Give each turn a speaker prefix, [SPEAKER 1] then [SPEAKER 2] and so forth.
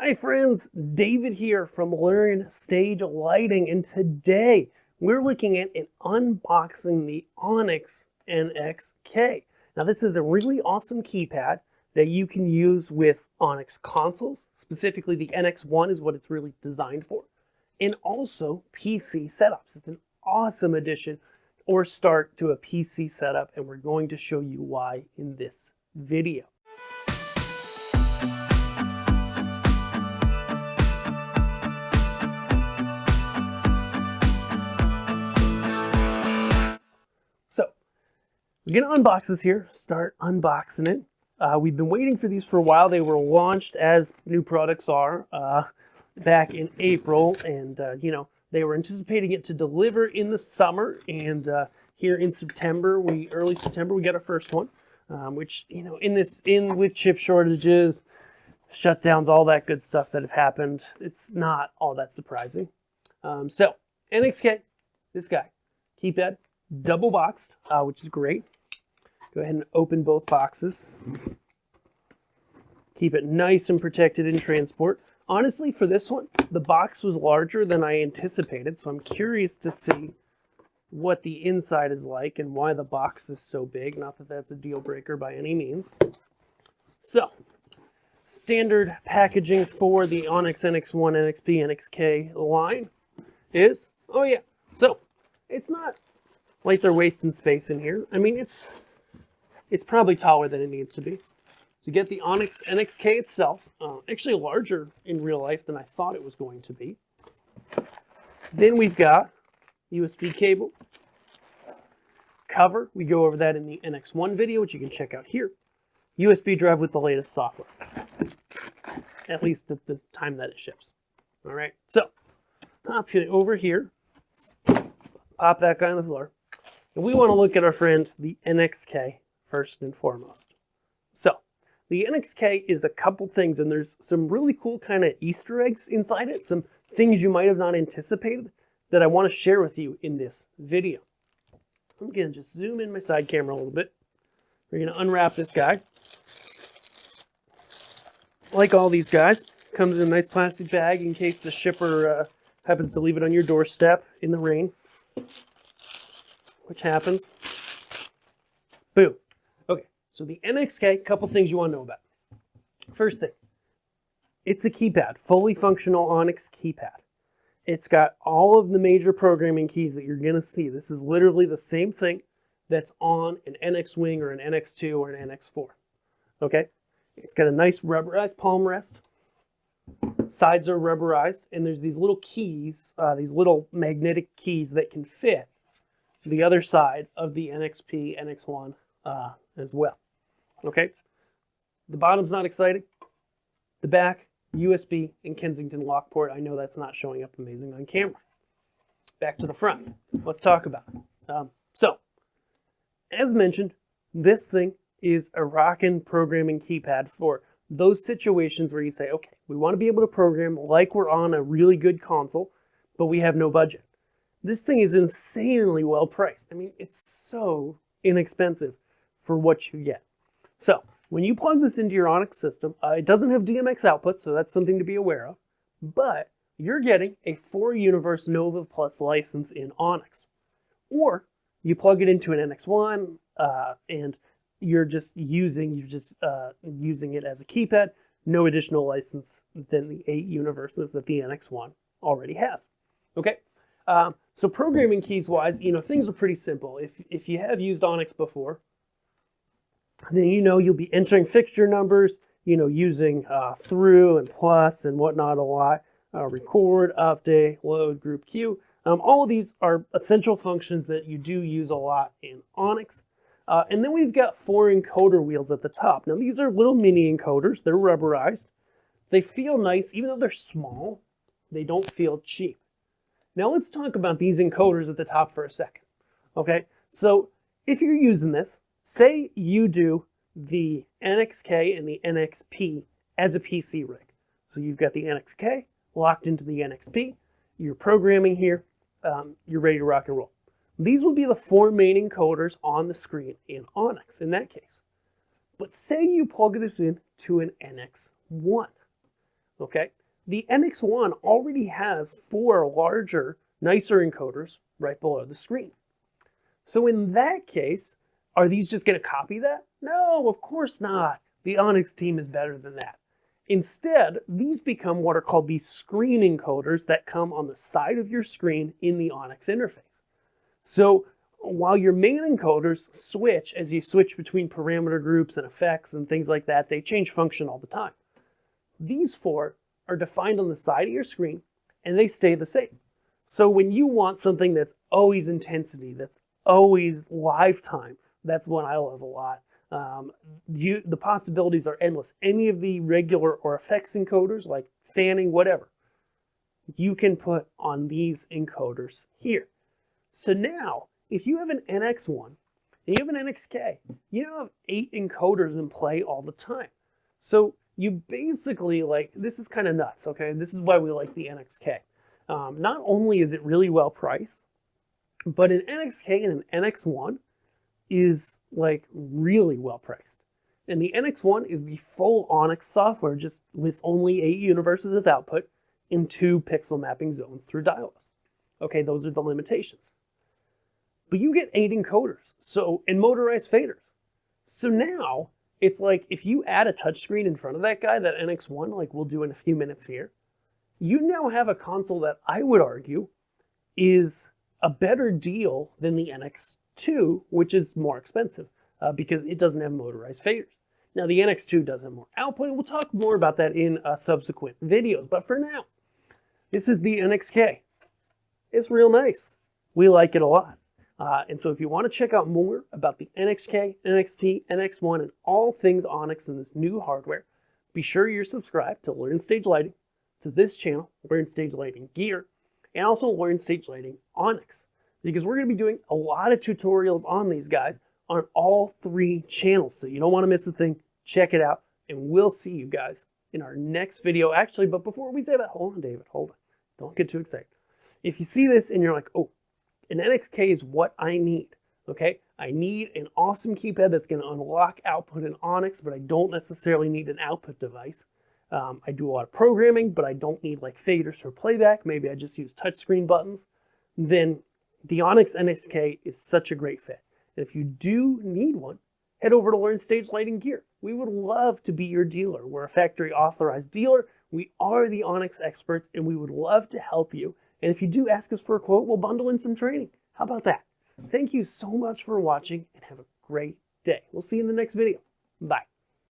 [SPEAKER 1] Hi friends, David here from Learn Stage Lighting, and today we're looking at and unboxing the Onyx NX K. Now this is a really awesome keypad that you can use with Onyx consoles. Specifically the NX1 is what it's really designed for. And also PC setups. It's an awesome addition or start to a PC setup, and we're going to show you why in this video. We're going to unbox this here, start unboxing it. We've been waiting for these for a while. They were launched as new products are back in April, and they were anticipating it to deliver in the summer, and here in September, early September, we got our first one, which, with chip shortages, shutdowns, all that good stuff that have happened, it's not all that surprising. So, NXK, this guy, keypad, double boxed, which is great. Go ahead and open both boxes. Keep it nice and protected in transport. Honestly, for this one, the box was larger than I anticipated, so I'm curious to see what the inside is like and why the box is so big. Not that that's a deal breaker by any means. So, standard packaging for the Onyx NX1, NXP, NXK line is, so it's not like they're wasting space in here. I mean, it's probably taller than it needs to be. So you get the Onyx NXK itself, actually larger in real life than I thought it was going to be. Then we've got USB cable, cover. We go over that in the NX1 video, which you can check out here. USB drive with the latest software, at least at the time that it ships. All right, so pop it over here, pop that guy on the floor. And we want to look at our friend, the NXK, first and foremost. So, the NXK is a couple things, and there's some really cool kind of Easter eggs inside it, some things you might have not anticipated that I want to share with you in this video. I'm going to just zoom in my side camera a little bit. We're going to unwrap this guy. Like all these guys, comes in a nice plastic bag in case the shipper happens to leave it on your doorstep in the rain, which happens. Boom. Okay, so the NXK, couple things you want to know about. First thing, it's a keypad, fully functional Onyx keypad. It's got all of the major programming keys that you're going to see. This is literally the same thing that's on an NX Wing or an NX2 or an NX4. Okay, it's got a nice rubberized palm rest. Sides are rubberized, and there's these little keys, these little magnetic keys that can fit the other side of the NXP, NX1 as well. Okay, the bottom's not exciting. The back, USB and Kensington lock port. I know that's not showing up amazing on camera. Back to the front. Let's talk about it. So, as mentioned, this thing is a rockin' programming keypad for those situations where you say, okay, we want to be able to program like we're on a really good console, but we have no budget. This thing is insanely well priced. I mean, it's so inexpensive for what you get. So, when you plug this into your Onyx system, it doesn't have DMX output, so that's something to be aware of, but you're getting a 4-universe Nova Plus license in Onyx. Or you plug it into an NX1, and you're just using it as a keypad, no additional license than the 8 universes that the NX1 already has. Okay? So programming keys wise, things are pretty simple. If you have used Onyx before, then you'll be entering fixture numbers, using through and plus and whatnot a lot. Record, update, load, group Q. All of these are essential functions that you do use a lot in Onyx. And then we've got 4 encoder wheels at the top. Now these are little mini encoders. They're rubberized. They feel nice. Even though they're small, they don't feel cheap. Now let's talk about these encoders at the top for a second. Okay, so if you're using this, say you do the NXK and the NXP as a PC rig. So you've got the NXK locked into the NXP, you're programming here, you're ready to rock and roll. These will be the 4 main encoders on the screen in Onyx in that case. But say you plug this in to an NX1. okay? The NX1 already has 4 larger, nicer encoders right below the screen. So in that case, are these just going to copy that? No, of course not. The Onyx team is better than that. Instead, these become what are called these screen encoders that come on the side of your screen in the Onyx interface. So while your main encoders switch as you switch between parameter groups and effects and things like that, they change function all the time. These 4 are defined on the side of your screen and they stay the same. So when you want something that's always intensity, that's always lifetime, that's one I love a lot. The possibilities are endless. Any of the regular or effects encoders, like fanning, whatever, you can put on these encoders here. So now, if you have an NX1 and you have an NXK, you have 8 encoders in play all the time. So you basically, like, this is kind of nuts, okay? This is why we like the NXK. Not only is it really well priced, but an NXK and an NX1 is like really well priced. And the NX1 is the full Onyx software, just with only 8 universes of output and 2 pixel mapping zones through dial-ups. Okay, those are the limitations. But you get 8 encoders, and motorized faders. So now, it's like if you add a touchscreen in front of that guy, that NX1, like we'll do in a few minutes here, you now have a console that I would argue is a better deal than the NX2, which is more expensive because it doesn't have motorized faders. Now the NX2 does have more output, and we'll talk more about that in subsequent videos. But for now, this is the NXK. It's real nice. We like it a lot. And so if you want to check out more about the NXK, NXP, NX1, and all things Onyx and this new hardware, be sure you're subscribed to Learn Stage Lighting, to this channel, Learn Stage Lighting Gear, and also Learn Stage Lighting Onyx, because we're going to be doing a lot of tutorials on these guys on all 3 channels. So you don't want to miss a thing. Check it out, and we'll see you guys in our next video. Actually, but before we say that, hold on, David, hold on. Don't get too excited. If you see this and you're like, oh, an NXK is what I need, okay? I need an awesome keypad that's going to unlock output in Onyx, but I don't necessarily need an output device. I do a lot of programming, but I don't need like faders for playback. Maybe I just use touchscreen buttons. Then the Onyx NXK is such a great fit. And if you do need one, head over to Learn Stage Lighting Gear. We would love to be your dealer. We're a factory authorized dealer. We are the Onyx experts, and we would love to help you. And if you do ask us for a quote, we'll bundle in some training. How about that? Thank you so much for watching, and have a great day. We'll see you in the next video. Bye.